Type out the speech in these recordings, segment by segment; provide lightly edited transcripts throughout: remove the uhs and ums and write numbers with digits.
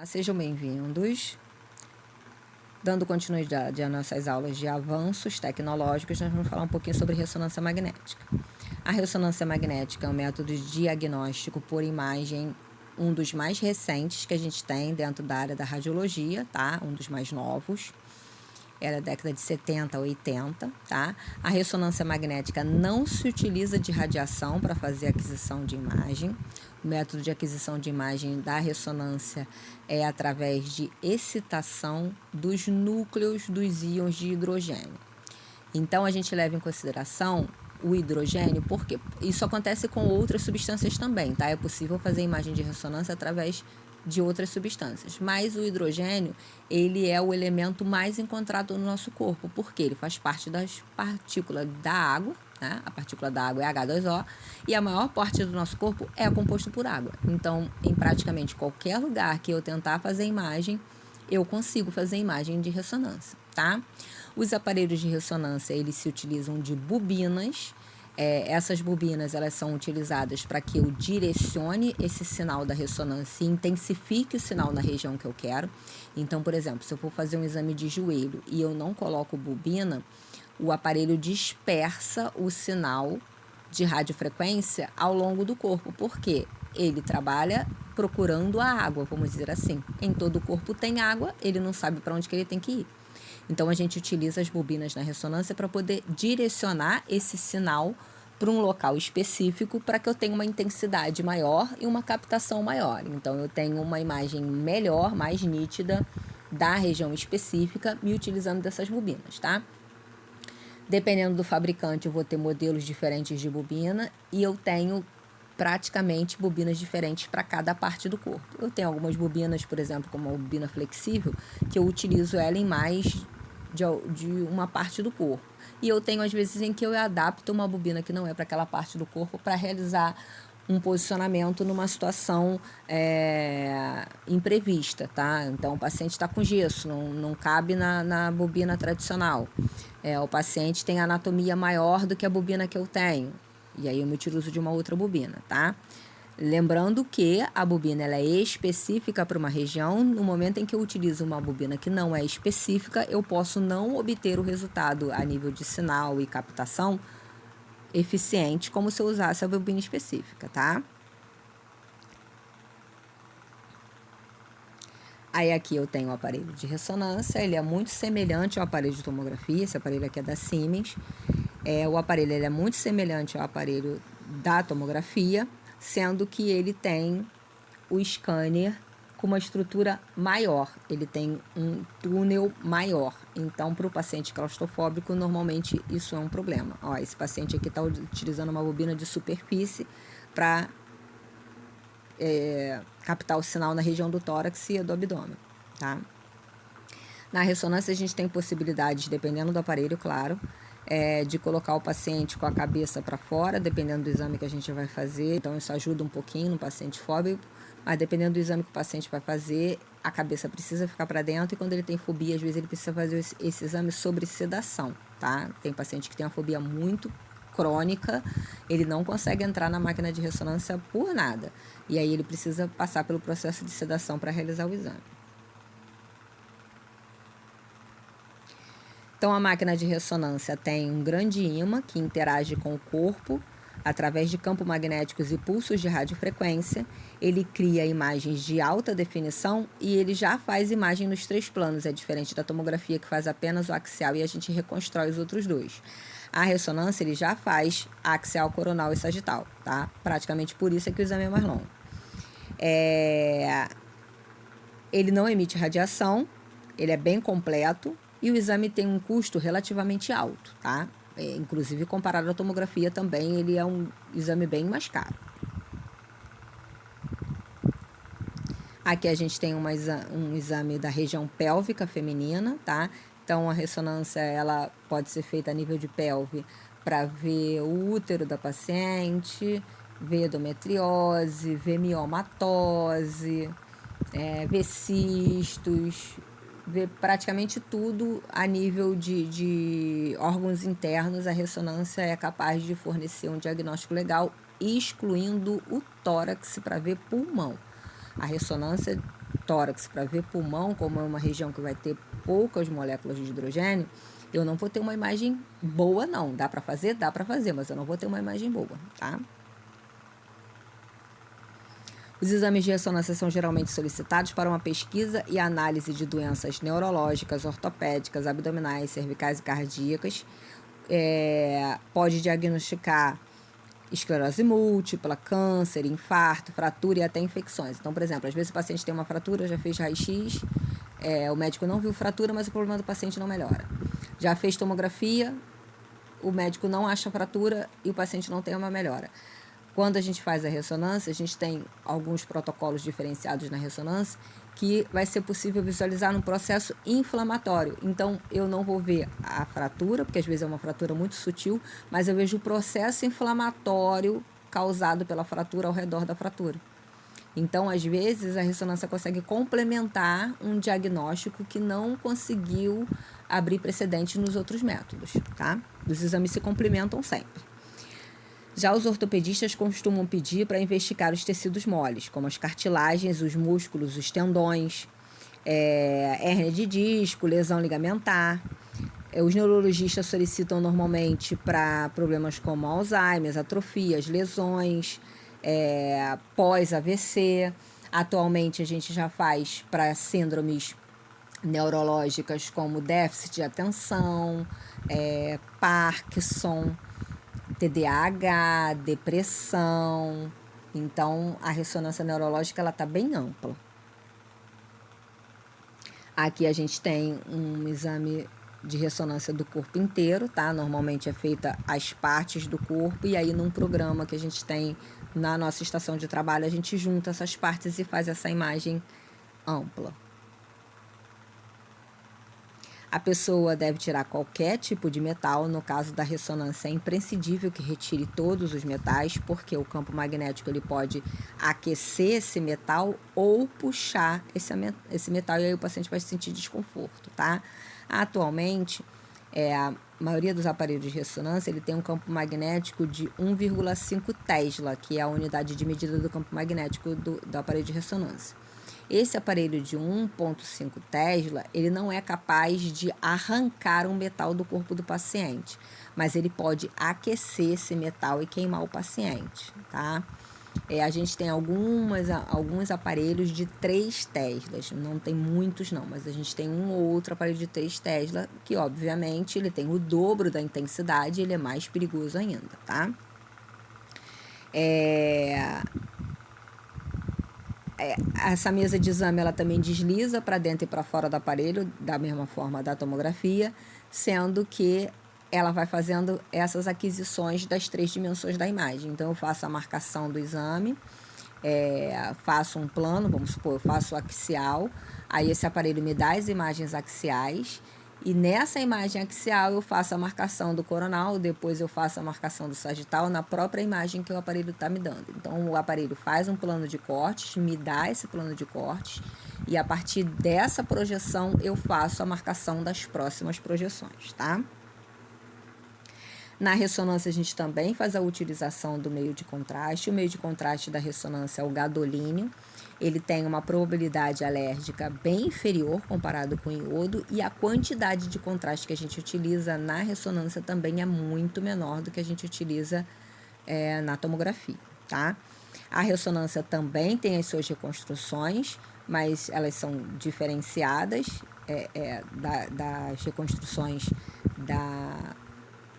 Sejam bem-vindos. Dando continuidade às nossas aulas de avanços tecnológicos, nós vamos falar um pouquinho sobre ressonância magnética. A ressonância magnética é um método de diagnóstico por imagem, um dos mais recentes que a gente tem dentro da área da radiologia, tá? Um dos mais novos. Era da década de 70, 80, tá? A ressonância magnética não se utiliza de radiação para fazer aquisição de imagem. O método de aquisição de imagem da ressonância é através de excitação dos núcleos dos íons de hidrogênio. Então, a gente leva em consideração o hidrogênio, porque isso acontece com outras substâncias também, tá? É possível fazer imagem de ressonância através de outras substâncias, mas o hidrogênio, ele é o elemento mais encontrado no nosso corpo, porque ele faz parte das partículas da água, né? A partícula da água é H2O, e a maior parte do nosso corpo é composto por água. Então, em praticamente qualquer lugar que eu tentar fazer imagem, eu consigo fazer imagem de ressonância, tá? Os aparelhos de ressonância, eles se utilizam de bobinas. Essas bobinas, elas são utilizadas para que eu direcione esse sinal da ressonância e intensifique o sinal na região que eu quero. Então, por exemplo, se eu for fazer um exame de joelho e eu não coloco bobina, o aparelho dispersa o sinal de radiofrequência ao longo do corpo, porque ele trabalha procurando a água, vamos dizer assim. Em todo o corpo tem água, ele não sabe para onde que ele tem que ir. Então, a gente utiliza as bobinas na ressonância para poder direcionar esse sinal para um local específico para que eu tenha uma intensidade maior e uma captação maior. Então, eu tenho uma imagem melhor, mais nítida da região específica me utilizando dessas bobinas, tá? Dependendo do fabricante, eu vou ter modelos diferentes de bobina e eu tenho praticamente bobinas diferentes para cada parte do corpo. Eu tenho algumas bobinas, por exemplo, como a bobina flexível, que eu utilizo ela em mais de uma parte do corpo. E eu tenho às vezes em que eu adapto uma bobina que não é para aquela parte do corpo para realizar um posicionamento numa situação imprevista, tá? Então, o paciente está com gesso, não cabe na bobina tradicional. O paciente tem anatomia maior do que a bobina que eu tenho. E aí eu me utilizo de uma outra bobina, tá? Lembrando que a bobina ela é específica para uma região. No momento em que eu utilizo uma bobina que não é específica, eu posso não obter o resultado a nível de sinal e captação eficiente, como se eu usasse a bobina específica, tá? Aí aqui eu tenho o aparelho de ressonância, ele é muito semelhante ao aparelho de tomografia, esse aparelho aqui é da Siemens. O aparelho ele é muito semelhante ao aparelho da tomografia, sendo que ele tem o scanner com uma estrutura maior, ele tem um túnel maior. Então, para o paciente claustrofóbico, normalmente isso é um problema. Ó, esse paciente aqui está utilizando uma bobina de superfície para captar o sinal na região do tórax e do abdômen, tá? Na ressonância, a gente tem possibilidades, dependendo do aparelho, claro, de colocar o paciente com a cabeça para fora, dependendo do exame que a gente vai fazer. Então, isso ajuda um pouquinho no paciente fóbico, mas dependendo do exame que o paciente vai fazer, a cabeça precisa ficar para dentro e quando ele tem fobia, às vezes ele precisa fazer esse exame sobre sedação, tá? Tem paciente que tem uma fobia muito crônica, ele não consegue entrar na máquina de ressonância por nada. E aí ele precisa passar pelo processo de sedação para realizar o exame. Então, a máquina de ressonância tem um grande ímã que interage com o corpo através de campos magnéticos e pulsos de radiofrequência. Ele cria imagens de alta definição e ele já faz imagem nos 3 planos. É diferente da tomografia, que faz apenas o axial e a gente reconstrói os outros 2. A ressonância ele já faz axial, coronal e sagital, tá? Praticamente por isso é que o exame é mais longo. Ele não emite radiação, ele é bem completo e o exame tem um custo relativamente alto, tá? Inclusive, comparado à tomografia também, ele é um exame bem mais caro. Aqui a gente tem um exame da região pélvica feminina, tá? Então, a ressonância, ela pode ser feita a nível de pelve para ver o útero da paciente, ver endometriose, ver miomatose, ver cistos, ver praticamente tudo a nível de órgãos internos. A ressonância é capaz de fornecer um diagnóstico legal, excluindo o tórax para ver pulmão. A ressonância tórax para ver pulmão, como é uma região que vai ter poucas moléculas de hidrogênio, eu não vou ter uma imagem boa, não. Dá para fazer? Dá para fazer, mas eu não vou ter uma imagem boa, tá? Os exames de ressonância são geralmente solicitados para uma pesquisa e análise de doenças neurológicas, ortopédicas, abdominais, cervicais e cardíacas. Pode diagnosticar esclerose múltipla, câncer, infarto, fratura e até infecções. Então, por exemplo, às vezes o paciente tem uma fratura, já fez raio-x, o médico não viu fratura, mas o problema do paciente não melhora. Já fez tomografia, o médico não acha fratura e o paciente não tem uma melhora. Quando a gente faz a ressonância, a gente tem alguns protocolos diferenciados na ressonância que vai ser possível visualizar num processo inflamatório. Então, eu não vou ver a fratura, porque às vezes é uma fratura muito sutil, mas eu vejo o processo inflamatório causado pela fratura ao redor da fratura. Então, às vezes, a ressonância consegue complementar um diagnóstico que não conseguiu abrir precedente nos outros métodos, tá? Os exames se complementam sempre. Já os ortopedistas costumam pedir para investigar os tecidos moles, como as cartilagens, os músculos, os tendões, hérnia de disco, lesão ligamentar. Os neurologistas solicitam normalmente para problemas como Alzheimer, atrofias, lesões, pós-AVC. Atualmente a gente já faz para síndromes neurológicas como déficit de atenção, Parkinson, TDAH, depressão. Então, a ressonância neurológica ela está bem ampla. Aqui a gente tem um exame de ressonância do corpo inteiro, tá? Normalmente é feita as partes do corpo e aí num programa que a gente tem na nossa estação de trabalho, a gente junta essas partes e faz essa imagem ampla. A pessoa deve tirar qualquer tipo de metal. No caso da ressonância, é imprescindível que retire todos os metais, porque o campo magnético ele pode aquecer esse metal ou puxar esse metal, e aí o paciente vai sentir desconforto, tá? Atualmente, a maioria dos aparelhos de ressonância ele tem um campo magnético de 1,5 Tesla, que é a unidade de medida do campo magnético do aparelho de ressonância. Esse aparelho de 1,5 Tesla, ele não é capaz de arrancar um metal do corpo do paciente, mas ele pode aquecer esse metal e queimar o paciente, tá? A gente tem alguns aparelhos de 3 Teslas, não tem muitos não, mas a gente tem um ou outro aparelho de 3 Tesla, que obviamente ele tem o dobro da intensidade e ele é mais perigoso ainda, tá? Essa mesa de exame ela também desliza para dentro e para fora do aparelho, da mesma forma da tomografia, sendo que ela vai fazendo essas aquisições das 3 dimensões da imagem. Então, eu faço a marcação do exame, faço um plano, vamos supor, eu faço o axial, aí esse aparelho me dá as imagens axiais, e nessa imagem axial eu faço a marcação do coronal, depois eu faço a marcação do sagital na própria imagem que o aparelho está me dando. Então, o aparelho faz um plano de cortes, me dá esse plano de cortes, e a partir dessa projeção eu faço a marcação das próximas projeções, tá? Na ressonância, a gente também faz a utilização do meio de contraste. O meio de contraste da ressonância é o gadolínio. Ele tem uma probabilidade alérgica bem inferior comparado com o iodo, e a quantidade de contraste que a gente utiliza na ressonância também é muito menor do que a gente utiliza na tomografia, tá? A ressonância também tem as suas reconstruções, mas elas são diferenciadas das reconstruções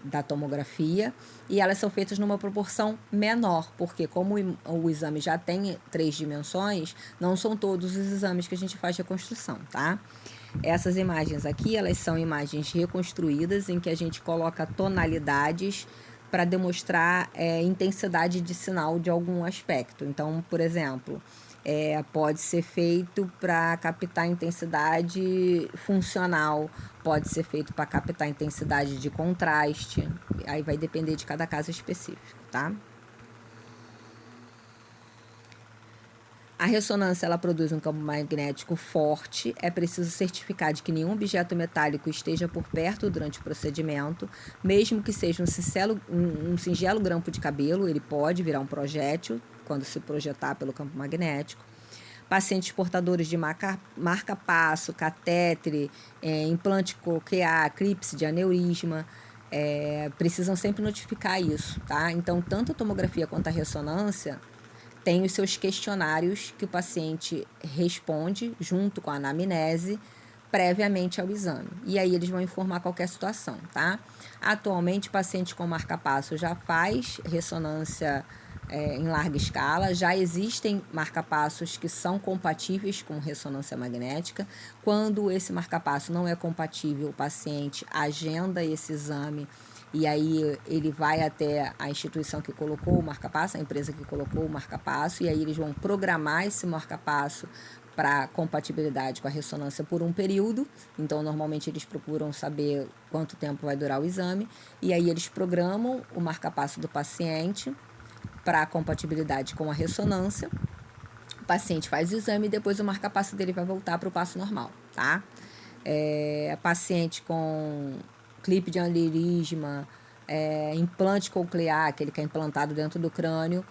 da tomografia, e elas são feitas numa proporção menor, porque como o exame já tem 3 dimensões, não são todos os exames que a gente faz reconstrução, tá? Essas imagens aqui, elas são imagens reconstruídas em que a gente coloca tonalidades para demonstrar intensidade de sinal de algum aspecto. Então, por exemplo, pode ser feito para captar intensidade funcional, pode ser feito para captar intensidade de contraste, aí vai depender de cada caso específico, tá? A ressonância ela produz um campo magnético forte, é preciso certificar de que nenhum objeto metálico esteja por perto durante o procedimento, mesmo que seja um singelo grampo de cabelo, ele pode virar um projétil quando se projetar pelo campo magnético. Pacientes portadores de marca-passo, catétere, implante coquear, clípse de aneurisma, precisam sempre notificar isso, tá? Então, tanto a tomografia quanto a ressonância tem os seus questionários que o paciente responde junto com a anamnese previamente ao exame. E aí eles vão informar qualquer situação, tá? Atualmente, paciente com marca-passo já faz ressonância em larga escala, já existem marca-passos que são compatíveis com ressonância magnética. Quando esse marca-passo não é compatível, o paciente agenda esse exame e aí ele vai até a instituição que colocou o marca-passo, a empresa que colocou o marca-passo, e aí eles vão programar esse marca-passo para compatibilidade com a ressonância por um período. Então, normalmente eles procuram saber quanto tempo vai durar o exame, e aí eles programam o marca-passo do paciente para compatibilidade com a ressonância. O paciente faz o exame e depois o marca-passo dele vai voltar para o passo normal, tá? Paciente com clipe de aneurisma, implante coclear, aquele que é implantado dentro do crânio,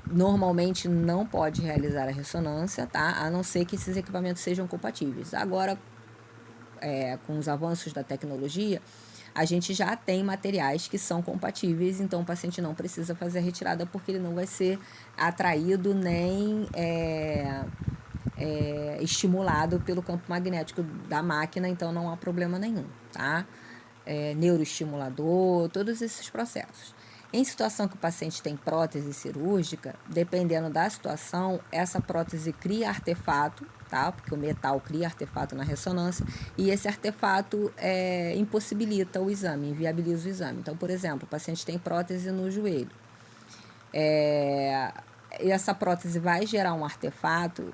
normalmente não pode realizar a ressonância, tá? A não ser que esses equipamentos sejam compatíveis. Agora, com os avanços da tecnologia, a gente já tem materiais que são compatíveis, então o paciente não precisa fazer a retirada porque ele não vai ser atraído nem estimulado pelo campo magnético da máquina, então não há problema nenhum, tá? Neuroestimulador, todos esses processos. Em situação que o paciente tem prótese cirúrgica, dependendo da situação, essa prótese cria artefato, tá? Porque o metal cria artefato na ressonância, e esse artefato impossibilita o exame, inviabiliza o exame. Então, por exemplo, o paciente tem prótese no joelho. Essa prótese vai gerar um artefato,